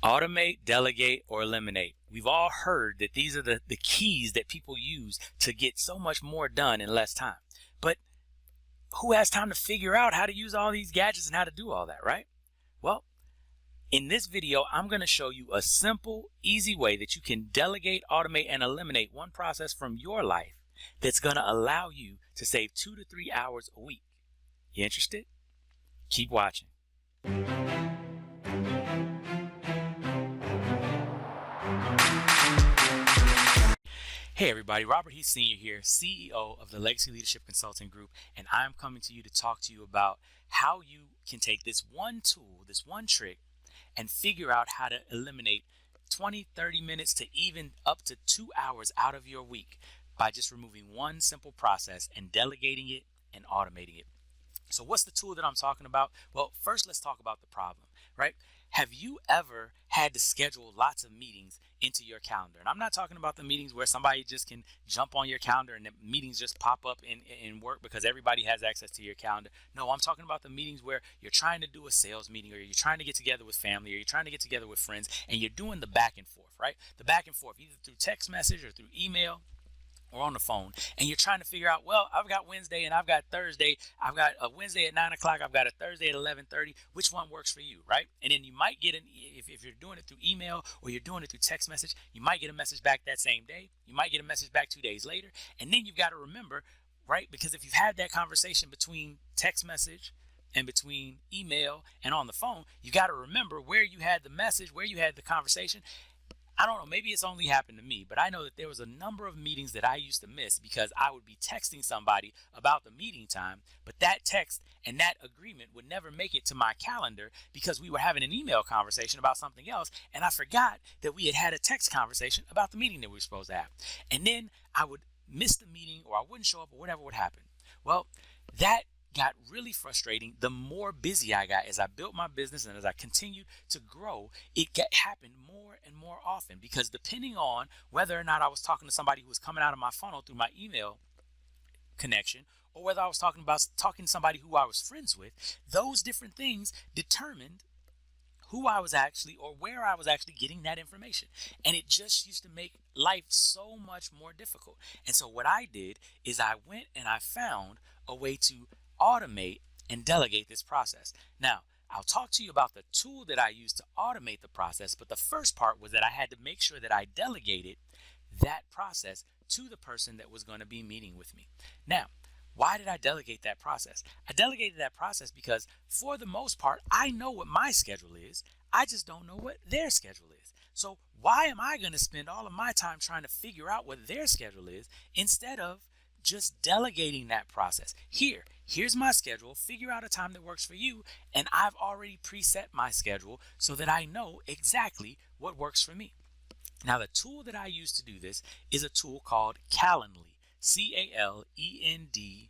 Automate, delegate, or eliminate. We've all heard that these are the keys that people use to get so much more done in less time. But who has time to figure out how to use all these gadgets and how to do all that, right? Well, in this video, I'm going to show you a simple, easy way that you can delegate, automate, and eliminate one process from your life that's going to allow you to save 2 to 3 hours a week. You interested? Keep watching. Hey everybody, Robert Heath Sr. here, CEO of the Legacy Leadership Consulting Group, and I'm coming to you to talk to you about how you can take this one tool, this one trick, and figure out how to eliminate 20, 30 minutes to even up to 2 hours out of your week by just removing one simple process and delegating it and automating it. So what's the tool that I'm talking about? Well, first let's talk about the problem, right? Have you ever had to schedule lots of meetings into your calendar? And I'm not talking about the meetings where somebody just can jump on your calendar and the meetings just pop up in work because everybody has access to your calendar. No, I'm talking about the meetings where you're trying to do a sales meeting, or you're trying to get together with family, or you're trying to get together with friends, and you're doing the back and forth, right? The back and forth, either through text message or through email or on the phone, and you're trying to figure out, well, I've got Wednesday and I've got Thursday. I've got a Wednesday at 9 o'clock. I've got a Thursday at 11:30. Which one works for you, right? And then you might get if you're doing it through email or you're doing it through text message, you might get a message back that same day. You might get a message back 2 days later. And then you've got to remember, right? Because if you've had that conversation between text message and between email and on the phone, you got to remember where you had the message, where you had the conversation. I don't know, maybe it's only happened to me, but I know that there was a number of meetings that I used to miss because I would be texting somebody about the meeting time, but that text and that agreement would never make it to my calendar because we were having an email conversation about something else, and I forgot that we had a text conversation about the meeting that we were supposed to have. And then I would miss the meeting, or I wouldn't show up, or whatever would happen. Well, that got really frustrating. The more busy I got as I built my business and as I continued to grow, it happened more and more often, because depending on whether or not I was talking to somebody who was coming out of my funnel through my email connection, or whether I was talking to somebody who I was friends with, those different things determined who I was actually, or where I was actually getting that information. And it just used to make life so much more difficult. And so what I did is I went and I found a way to automate and delegate this process. Now, I'll talk to you about the tool that I used to automate the process, but the first part was that I had to make sure that I delegated that process to the person that was going to be meeting with me. Now, why did I delegate that process? I delegated that process because for the most part, I know what my schedule is. I just don't know what their schedule is. So why am I going to spend all of my time trying to figure out what their schedule is instead of just delegating that process? Here's my schedule. Figure out a time that works for you. And I've already preset my schedule so that I know exactly what works for me. Now, the tool that I use to do this is a tool called Calendly, Calendly,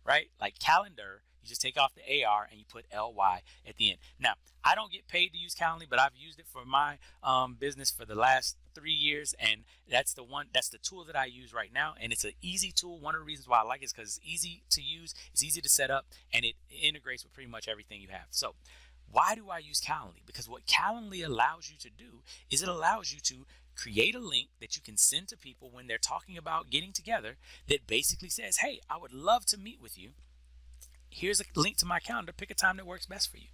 right? Like calendar. You just take off the AR and you put LY at the end. Now, I don't get paid to use Calendly, but I've used it for my business for the last 3 years, and that's the tool that I use right now. And it's an easy tool. One of the reasons why I like it is because it's easy to use, it's easy to set up, and it integrates with pretty much everything you have. So why do I use Calendly? Because what Calendly allows you to do is it allows you to create a link that you can send to people when they're talking about getting together that basically says, hey, I would love to meet with you. Here's a link to my calendar. Pick a time that works best for you.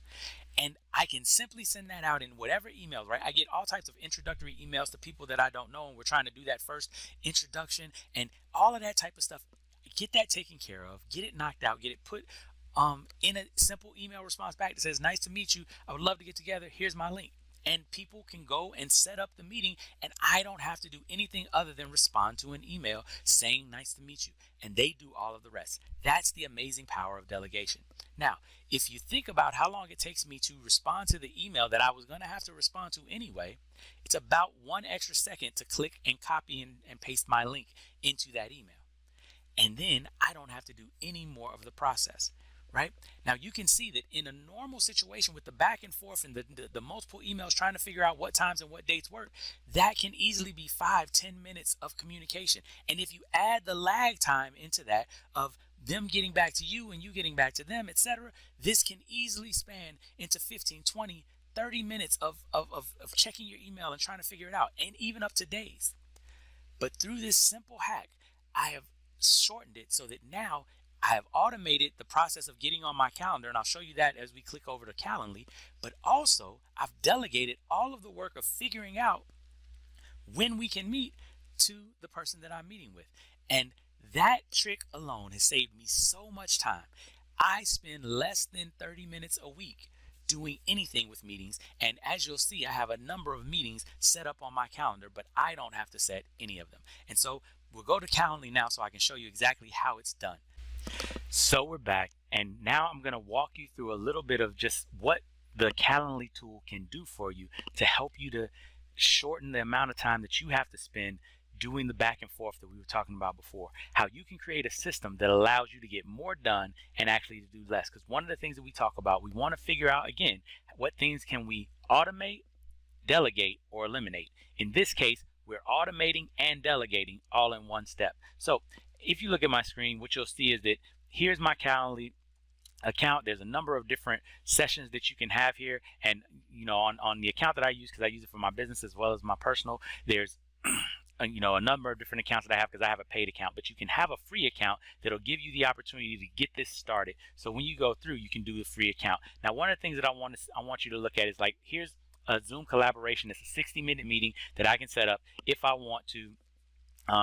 And I can simply send that out in whatever email, right? I get all types of introductory emails to people that I don't know, and we're trying to do that first introduction and all of that type of stuff. Get that taken care of. Get it knocked out. Get it put in a simple email response back that says, nice to meet you. I would love to get together. Here's my link. And people can go and set up the meeting, and I don't have to do anything other than respond to an email saying nice to meet you, and they do all of the rest. That's the amazing power of delegation. Now, if you think about how long it takes me to respond to the email that I was going to have to respond to anyway, it's about 1 extra second to click and copy and paste my link into that email. And then I don't have to do any more of the process. Right? Now you can see that in a normal situation with the back and forth and the multiple emails trying to figure out what times and what dates work, that can easily be 5-10 minutes of communication. And if you add the lag time into that of them getting back to you and you getting back to them, etc., this can easily span into 15, 20, 30 minutes of checking your email and trying to figure it out, and even up to days. But through this simple hack, I have shortened it so that now I have automated the process of getting on my calendar, and I'll show you that as we click over to Calendly. But also, I've delegated all of the work of figuring out when we can meet to the person that I'm meeting with. And that trick alone has saved me so much time. I spend less than 30 minutes a week doing anything with meetings. And as you'll see, I have a number of meetings set up on my calendar, but I don't have to set any of them. And so we'll go to Calendly now so I can show you exactly how it's done. So we're back, and now I'm going to walk you through a little bit of just what the Calendly tool can do for you to help you to shorten the amount of time that you have to spend doing the back and forth that we were talking about before. How you can create a system that allows you to get more done and actually to do less. Because one of the things that we talk about, we want to figure out, again, what things can we automate, delegate, or eliminate. In this case, we're automating and delegating all in one step. So if you look at my screen, what you'll see is that here's my Calendly account. There's a number of different sessions that you can have here. And, you know, on the account that I use, because I use it for my business as well as my personal, there's a number of different accounts that I have because I have a paid account. But you can have a free account that'll give you the opportunity to get this started. So when you go through, you can do the free account. Now, one of the things that I want you to look at is, like, here's a Zoom collaboration. It's a 60-minute meeting that I can set up if I want to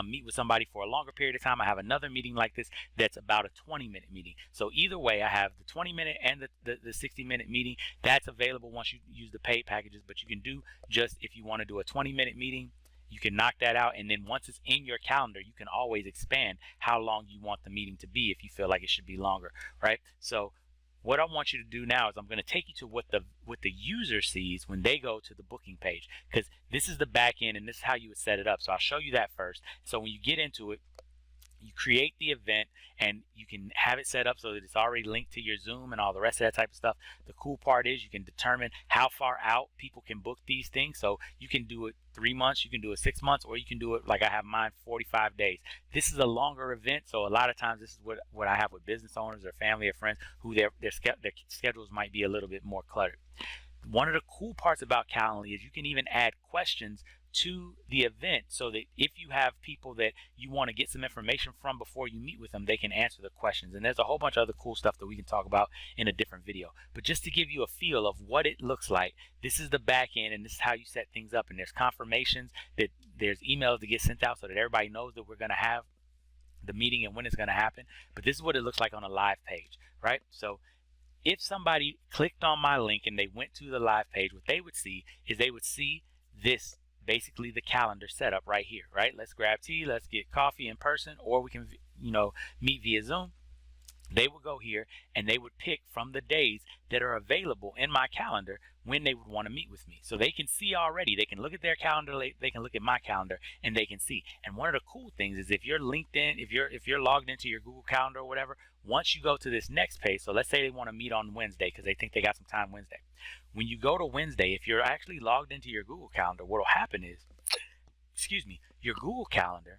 meet with somebody for a longer period of time. I have another meeting like this that's about a 20-minute meeting. So either way, I have the 20-minute and the 60-minute meeting. That's available once you use the paid packages. But you can do, just if you want to do a 20-minute meeting, you can knock that out. And then once it's in your calendar, you can always expand how long you want the meeting to be if you feel like it should be longer, right? So what I want you to do now is I'm going to take you to what the user sees when they go to the booking page, because this is the back end and this is how you would set it up. So I'll show you that first. So when you get into it, you create the event and you can have it set up so that it's already linked to your Zoom and all the rest of that type of stuff. The cool part is you can determine how far out people can book these things. So you can do it 3 months, you can do it 6 months, or you can do it like I have mine, 45 days. This is a longer event, so a lot of times this is what I have with business owners or family or friends who their schedules might be a little bit more cluttered. One of the cool parts about Calendly is you can even add questions to the event so that if you have people that you want to get some information from before you meet with them, they can answer the questions. And there's a whole bunch of other cool stuff that we can talk about in a different video. But just to give you a feel of what it looks like, this is the back end and this is how you set things up. And there's confirmations, that there's emails that get sent out so that everybody knows that we're going to have the meeting and when it's going to happen. But this is what it looks like on a live page, right? So if somebody clicked on my link and they went to the live page, what they would see is they would see this, basically the calendar setup right here, right? Let's grab tea, let's get coffee in person, or we can, meet via Zoom. They would go here and they would pick from the days that are available in my calendar when they would want to meet with me. So they can see already, they can look at their calendar, they can look at my calendar, and they can see. And one of the cool things is if you're linked in, if you're logged into your Google Calendar or whatever, once you go to this next page, so let's say they want to meet on Wednesday because they think they got some time Wednesday. When you go to Wednesday, if you're actually logged into your Google Calendar, what will happen is, your Google Calendar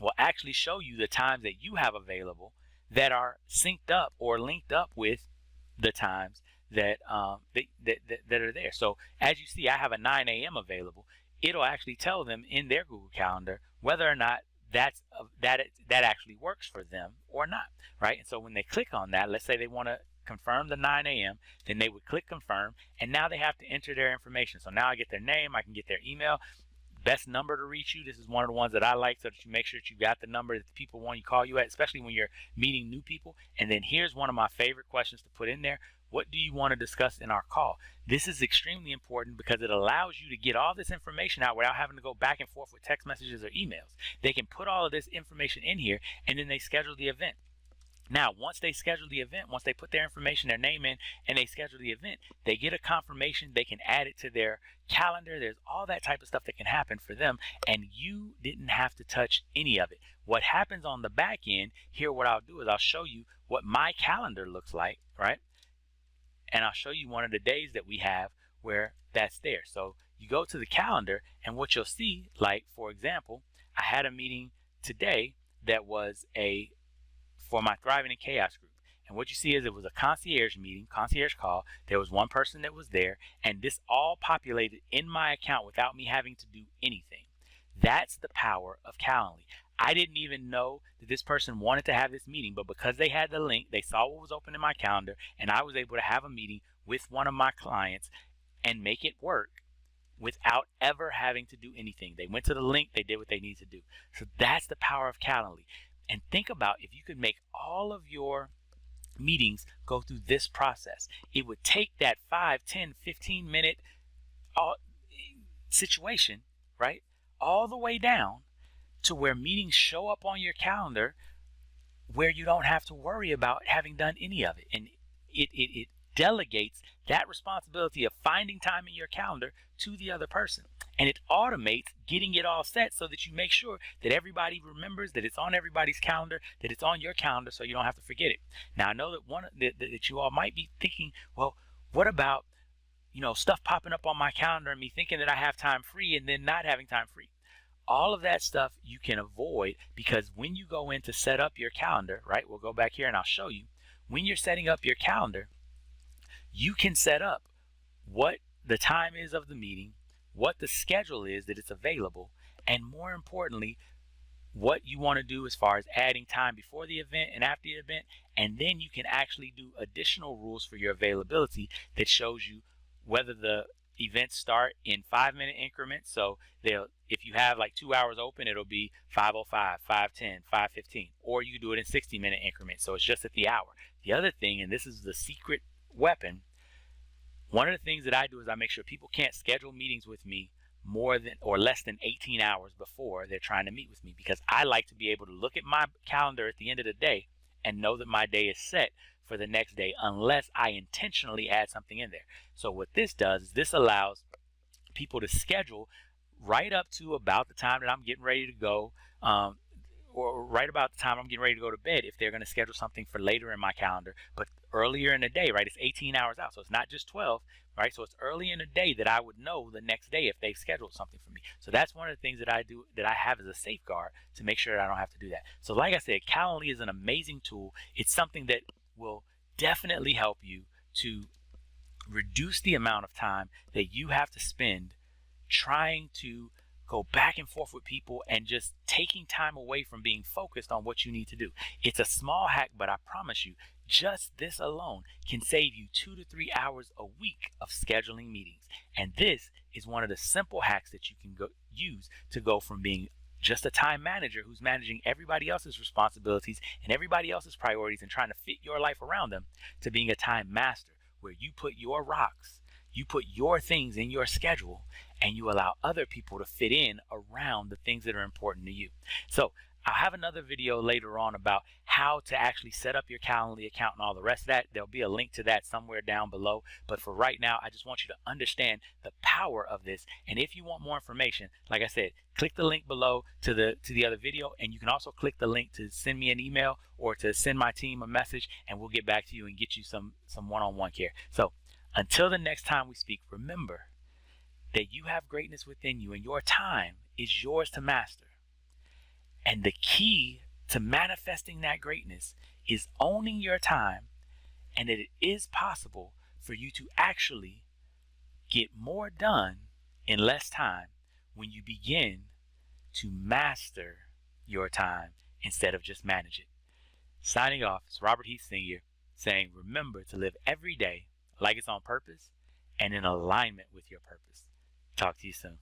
will actually show you the times that you have available that are synced up or linked up with the times that that are there. So as you see, I have a 9 a.m. available. It'll actually tell them in their Google Calendar whether or not that actually works for them or not, right? And so when they click on that, let's say they want to confirm the 9 a.m., then they would click confirm, and now they have to enter their information. So now I get their name, I can get their email, best number to reach you. This is one of the ones that I like, so that you make sure that you got the number that the people want you to call you at, especially when you're meeting new people. And then here's one of my favorite questions to put in there. What do you want to discuss in our call? This is extremely important because it allows you to get all this information out without having to go back and forth with text messages or emails. They can put all of this information in here, and then they schedule the event. Now, once they schedule the event, once they put their information, their name in, and they schedule the event, they get a confirmation. They can add it to their calendar. There's all that type of stuff that can happen for them, and you didn't have to touch any of it. What happens on the back end, here what I'll do is I'll show you what my calendar looks like, right? And I'll show you one of the days that we have where that's there. So you go to the calendar, and what you'll see, like, for example, I had a meeting today that was for my Thriving in Chaos group. And what you see is it was a concierge meeting, concierge call. There was one person that was there, and this all populated in my account without me having to do anything. That's the power of Calendly. I didn't even know that this person wanted to have this meeting, but because they had the link, they saw what was open in my calendar, and I was able to have a meeting with one of my clients and make it work without ever having to do anything. They went to the link, they did what they needed to do. So that's the power of Calendly. And think about if you could make all of your meetings go through this process. It would take that 5, 10, 15 minute situation, right, all the way down to where meetings show up on your calendar where you don't have to worry about having done any of it. And it delegates that responsibility of finding time in your calendar to the other person. And it automates getting it all set so that you make sure that everybody remembers, that it's on everybody's calendar, that it's on your calendar so you don't have to forget it. Now, I know that you all might be thinking, well, what about, stuff popping up on my calendar and me thinking that I have time free and then not having time free? All of that stuff you can avoid, because when you go in to set up your calendar, right, we'll go back here and I'll show you. When you're setting up your calendar, you can set up what the time is of the meeting, what the schedule is that it's available, and more importantly, what you want to do as far as adding time before the event and after the event. And then you can actually do additional rules for your availability that shows you whether the events start in 5-minute increments. So if you have like 2 hours open, it'll be 5:05, 5:10, 5:15, or you can do it in 60-minute increments. So it's just at the hour. The other thing, and this is the secret weapon, one of the things that I do is I make sure people can't schedule meetings with me more than or less than 18 hours before they're trying to meet with me, because I like to be able to look at my calendar at the end of the day and know that my day is set for the next day unless I intentionally add something in there. So what this does is this allows people to schedule right up to about the time that I'm getting ready to go, or right about the time I'm getting ready to go to bed if they're going to schedule something for later in my calendar, but earlier in the day, right? It's 18 hours out, so it's not just 12, right? So it's early in the day that I would know the next day if they've scheduled something for me. So that's one of the things that I do, that I have as a safeguard to make sure that I don't have to do that. So like I said, Calendly is an amazing tool. It's something that will definitely help you to reduce the amount of time that you have to spend trying to go back and forth with people and just taking time away from being focused on what you need to do. It's a small hack, but I promise you, just this alone can save you 2 to 3 hours a week of scheduling meetings. And this is one of the simple hacks that you can use to go from being just a time manager who's managing everybody else's responsibilities and everybody else's priorities and trying to fit your life around them, to being a time master where you put your rocks, you put your things in your schedule, and you allow other people to fit in around the things that are important to you. So I'll have another video later on about how to actually set up your Calendly account and all the rest of that. There'll be a link to that somewhere down below. But for right now, I just want you to understand the power of this. And if you want more information, like I said, click the link below to the other video. And you can also click the link to send me an email or to send my team a message, and we'll get back to you and get you some one-on-one care. So until the next time we speak, remember that you have greatness within you and your time is yours to master. And the key to manifesting that greatness is owning your time, and that it is possible for you to actually get more done in less time when you begin to master your time instead of just manage it. Signing off, it's Robert Heath Sr. saying, remember to live every day like it's on purpose and in alignment with your purpose. Talk to you soon.